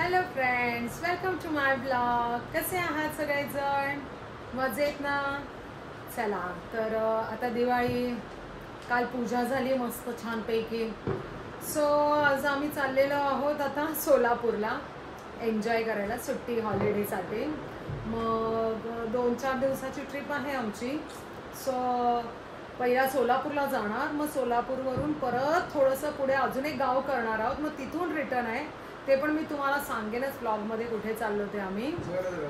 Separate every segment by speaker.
Speaker 1: Hello friends, welcome to my blog. कसे आहात सगळेजण? मजेत ना? चला तर आता दिवाळी काल पूजा झाली मस्त छानपैकी. सो आज आम्ही चाललेलो आहोत आता सोलापूरला एन्जॉय करायला सुट्टी हॉलिडेसाठी. मग 2-4 दिवसाची ट्रिप आहे आमची. सो पहिला सोलापूरला जाणार, मग सोलापूरवरून परत थोडंसं पुढे अजून एक गाव करणार आहोत, मग तिथून रिटर्न आहे. ते पण मी तुम्हाला सांगेनच ब्लॉगमध्ये कुठे चाललो ते आम्ही.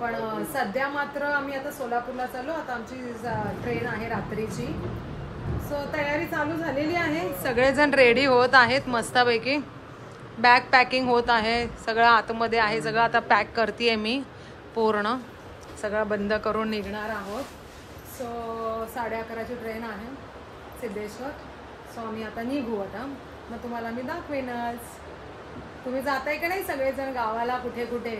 Speaker 1: पण सध्या मात्र आम्ही आता सोलापूरला चाललो. आता आमची ट्रेन आहे रात्रीची. सो तयारी चालू झालेली आहे. सगळेजण रेडी होत आहेत मस्तपैकी. बॅग पॅकिंग होत आहे, सगळं आतमध्ये आहे. सगळं आता पॅक करते आहे मी पूर्ण. सगळं बंद करून निघणार आहोत. सो 11:30ची ट्रेन आहे सिद्धेश्वर. सो आम्ही आता निघू. आता मग तुम्हाला मी दाखवेनच. तुम्ही जाताय का नाही सगळेजण गावाला? कुठे कुठे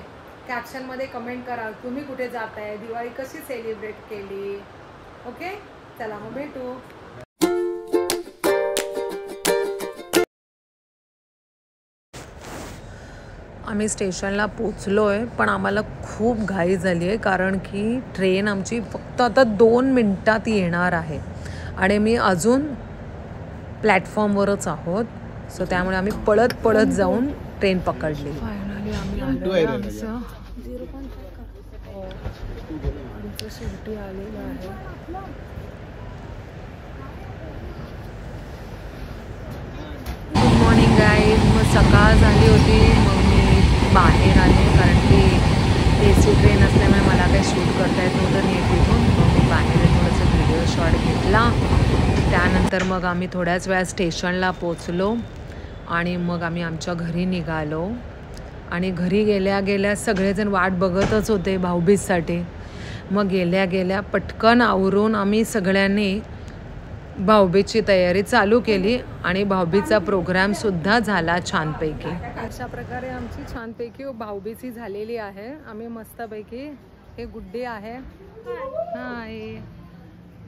Speaker 1: कॅप्शनमध्ये कमेंट करा तुम्ही कुठे जाताय, दिवाळी कशी सेलिब्रेट केली. ओके, चला मग भेटू. आम्ही स्टेशनला पोचलो आहे, पण आम्हाला खूप घाई झाली आहे कारण की ट्रेन आमची फक्त आता 2 मिनिटात येणार आहे आणि मी अजून प्लॅटफॉर्मवरच आहोत. सो त्यामुळे आम्ही पळत पळत जाऊन ट्रेन पकडली. फायनली आम्ही आलेलो आहे. आमचं शेवटी आलेलं आहे. Good morning guys. मग सकाळ झाली होती, मग मी बाहेर आले कारण की AC ट्रेन असल्यामुळे मला काही शूट करता येत नव्हतं नीट तिथून. मग मी बाहेर थोडंसं व्हिडिओ शॉट घेतला. त्यानंतर मग आम्ही थोड्याच वेळा स्टेशनला पोचलो आणि मग आम्ही आमच्या घरी निघालो. आणि घरी गेल्या गेल्या सगळेजण वाट बघतच होते भाऊबीजसाठी. मग गेल्या गेल्या पटकन आवरून आम्ही सगळ्यांनी भाऊबीजची तयारी चालू केली आणि भाऊबीजचा प्रोग्रामसुद्धा झाला छानपैकी. अशा प्रकारे आमची छानपैकी भाऊबीज झालेली आहे. आम्ही मस्तपैकी, हे गुड्डी आहे. हाय.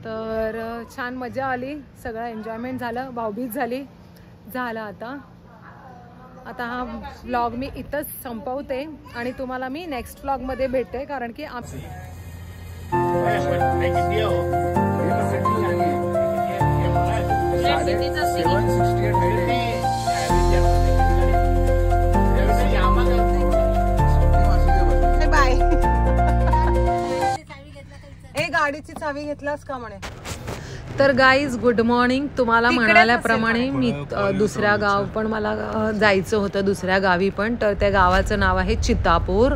Speaker 1: तर छान मजा आली, सगळं एन्जॉयमेंट झालं, भाऊबीज झाली. झालं आता हा व्लॉग मी इथंच संपवते आणि तुम्हाला मी नेक्स्ट व्लॉगमध्ये भेटते कारण की बाय. गाडीची चावी घेतलास का म्हणे. तर गाईज गुड मॉर्निंग. तुम्हाला म्हणाल्याप्रमाणे मी दुसऱ्या गाव पण मला जायचं होतं, दुसऱ्या गावी पण. तर त्या गावाचं नाव आहे चितापूर.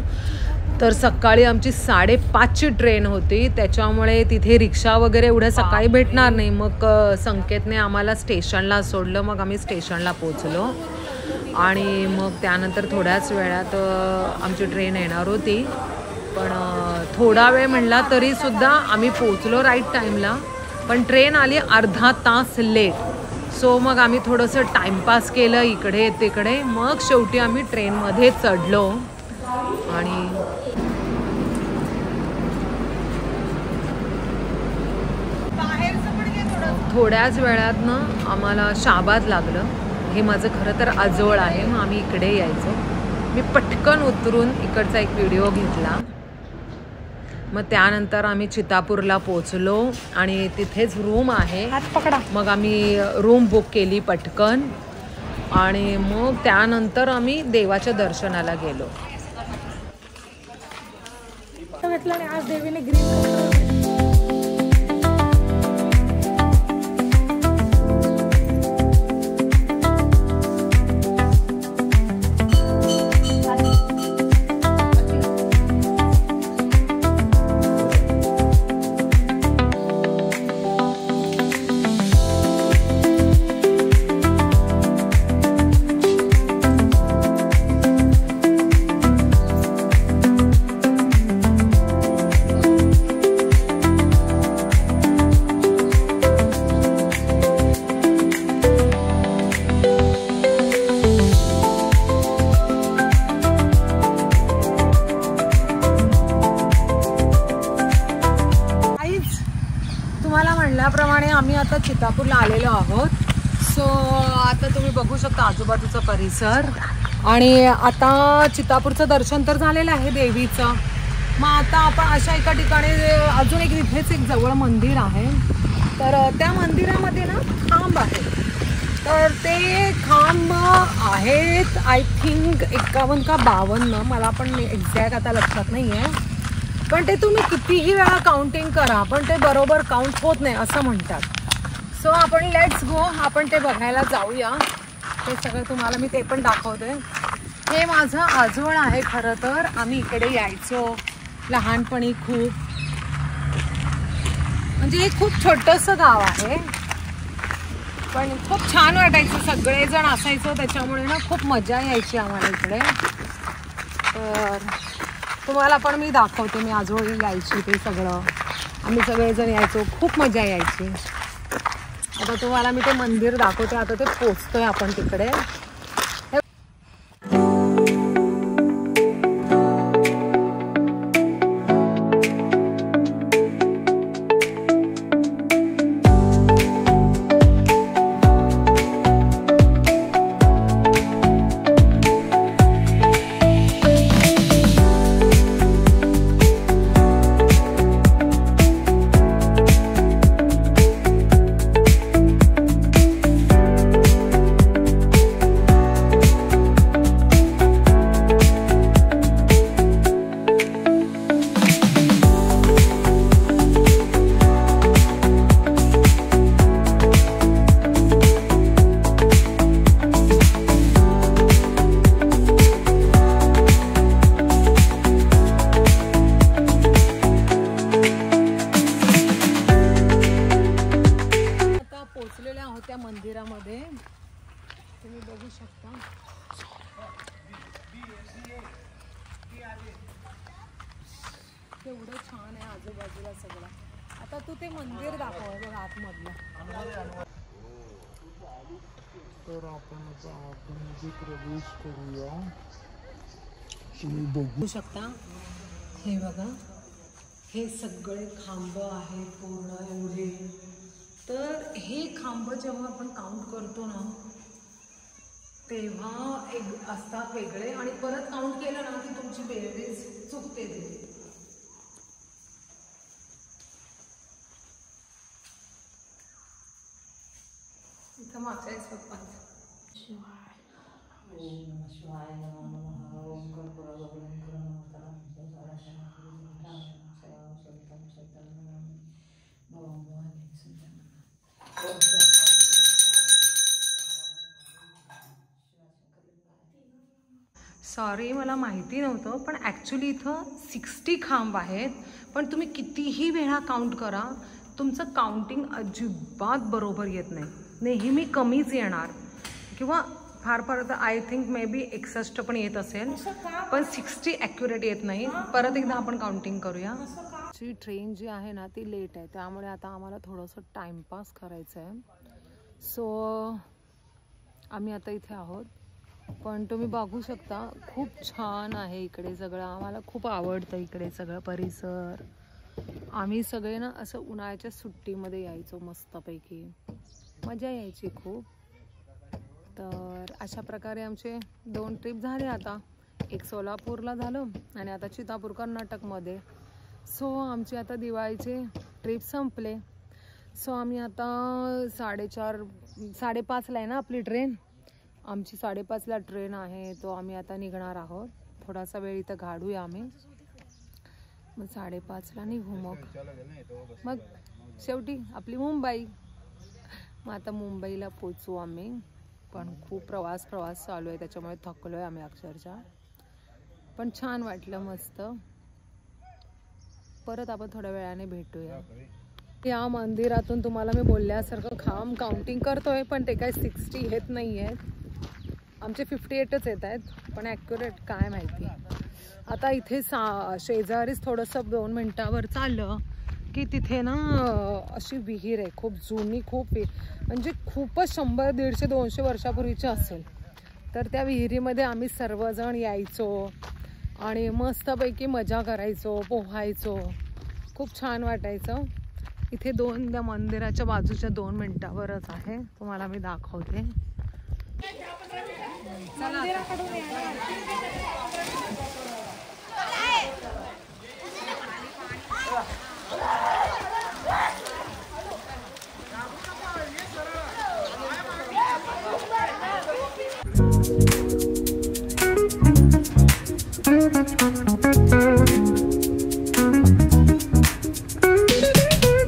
Speaker 1: तर सकाळी आमची 5:30ची ट्रेन होती, त्याच्यामुळे तिथे रिक्षा वगैरे एवढ्या सकाळी भेटणार नाही. मग संकेतने आम्हाला स्टेशनला सोडलं. मग आम्ही स्टेशनला पोचलो आणि मग त्यानंतर थोड्याच वेळात आमची ट्रेन येणार होती. पण थोडा वेळ म्हणला तरीसुद्धा आम्ही पोचलो राईट टाईमला. पण ट्रेन आली अर्धा तास लेट. सो मग आम्ही थोडंसं टाईमपास केलं इकडे तिकडे. मग शेवटी आम्ही ट्रेनमध्ये चढलो आणि थोड्याच वेळात ना आम्हाला शाबाद लागलं. हे माझं खरं तर आजोळ आहे, मग आम्ही इकडे यायचो. मी पटकन उतरून इकडचा एक व्हिडिओ घेतला. मग त्यानंतर आम्ही चितापूरला पोचलो आणि तिथेच रूम आहे. मग आम्ही रूम बुक केली पटकन आणि मग त्यानंतर आम्ही देवाच्या दर्शनाला गेलो. आज देवीने ग्रीन म्हणल्याप्रमाणे आम्ही आता चितापूरला आलेलो आहोत. सो आता तुम्ही बघू शकता आजूबाजूचा परिसर आणि आता चितापूरचं दर्शन तर झालेलं आहे देवीचं. मग आता आपण अशा एका ठिकाणी अजून एक इथेच एक जवळ मंदिर आहे, तर त्या मंदिरामध्ये ना खांब आहे. तर ते खांब आहेत आय थिंक 51 का 52, मला पण एक्झॅक्ट आता लक्षात नाही आहे. पण ते तुम्ही कितीही वेळा काउंटिंग करा पण ते बरोबर काउंट होत नाही असं म्हणतात. सो आपण लेट्स गो, आपण ते बघायला जाऊया. ते सगळं तुम्हाला मी ते पण दाखवते. हे माझं आजोळ आहे खरं तर. आम्ही इकडे यायचो लहानपणी खूप. म्हणजे हे खूप छोटंसं गाव आहे पण खूप छान वाटायचं. सगळेजण असायचो त्याच्यामुळे ना खूप मजा यायची आम्हाला इकडे. तर तुम्हाला पण मी दाखवते. मी आजोळ यायची ते सगळं आम्ही सगळेजण यायचो, खूप मजा यायची. आता तुम्हाला मी ते मंदिर दाखवते. आता ते पोचतोय आपण तिकडे. त्या मंदिरामध्ये तुम्ही बघू शकता. केवढं छान आहे आजूबाजूला सगळं. आता तू ते मंदिर दाखव बघ आतमधलं.
Speaker 2: तर आपण आता आतमध्ये प्रवेश करूया. तुम्ही बघू
Speaker 1: शकता हे बघा, हे सगळे खांब आहेत पूर्ण एवढे. तर हे खांब जेव्हा आपण काउंट करतो ना तेव्हा एक असतात वेगळे आणि परत काउंट केलं ना की तुमची बेरीज चुकते. ते इथं मागच्या पप्पा सॉरी मला माहिती नव्हतं पण ॲक्च्युली इथं 60 खांब आहेत. पण तुम्ही कितीही वेळा काउंट करा तुमचं काउंटिंग अजिबात बरोबर येत नाही. नेहमी कमीच येणार किंवा फार फार तर आय थिंक मे बी 61 पण येत असेल पण 60 ॲक्युरेट येत नाही. परत एकदा आपण काउंटिंग करूया. ची ट्रेन जी आहे ना ती लेट आहे त्यामुळे आता आम्हाला थोडंसं टाईमपास करायचं आहे. सो आम्ही आता इथे आहोत पण तुम्ही बघू शकता खूप छान आहे इकडे सगळं. आम्हाला खूप आवडतं इकडे सगळं परिसर. आम्ही सगळे ना असं उन्हाळ्याच्या सुट्टीमध्ये यायचो मस्तपैकी, मजा यायची खूप. तर अशा प्रकारे आमचे 2 ट्रिप झाले आता. एक सोलापूरला झालं आणि आता चितापूर कर्नाटकमध्ये. सो आमचे आता दिवाळीचे ट्रिप संपले. सो आम्ही आता 4:30ला आहे ना आपली ट्रेन. आमची 5:30ला ट्रेन आहे. तो आम्ही आता निघणार आहोत. थोडासा वेळ इथं काढूया आम्ही, मग 5:30ला निघू. मग शेवटी आपली मुंबई. मग आता मुंबईला पोचू आम्ही. पण खूप प्रवास चालू आहे त्याच्यामुळे थकलो आहे आम्ही अक्षरशः. पण छान वाटलं मस्त. परत आपण थोड्या वेळाने भेटूया. या मंदिरातून तुम्हाला मी बोलल्यासारखं खांब काउंटिंग करतोय पण ते काय 60 येत नाही आहेत. आमचे 58च येत आहेत पण ॲक्युरेट काय माहिती. आता इथे शेजारीच थोडंसं 2 मिनटावर चाललं की तिथे ना अशी विहीर आहे खूप जुनी, खूप म्हणजे खूपच 100, 150, 200 वर्षापूर्वीची असेल. तर त्या विहिरीमध्ये आम्ही सर्वजण यायचो आणि मस्तपैकी मजा करायचो, पोहायचो. खूप छान वाटायचं. इथे त्या मंदिराच्या बाजूच्या 2 मिनटावरच आहे. तुम्हाला मी दाखवते. मंदिराकडून येणार.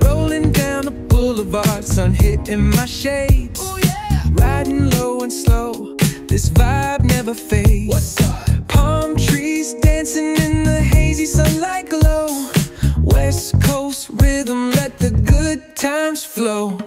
Speaker 3: Rolling down the boulevard, sun hitting my shades. Riding low and slow, this vibe never fades. Palm trees dancing in the hazy sunlight glow. West Coast rhythm, let the good times flow.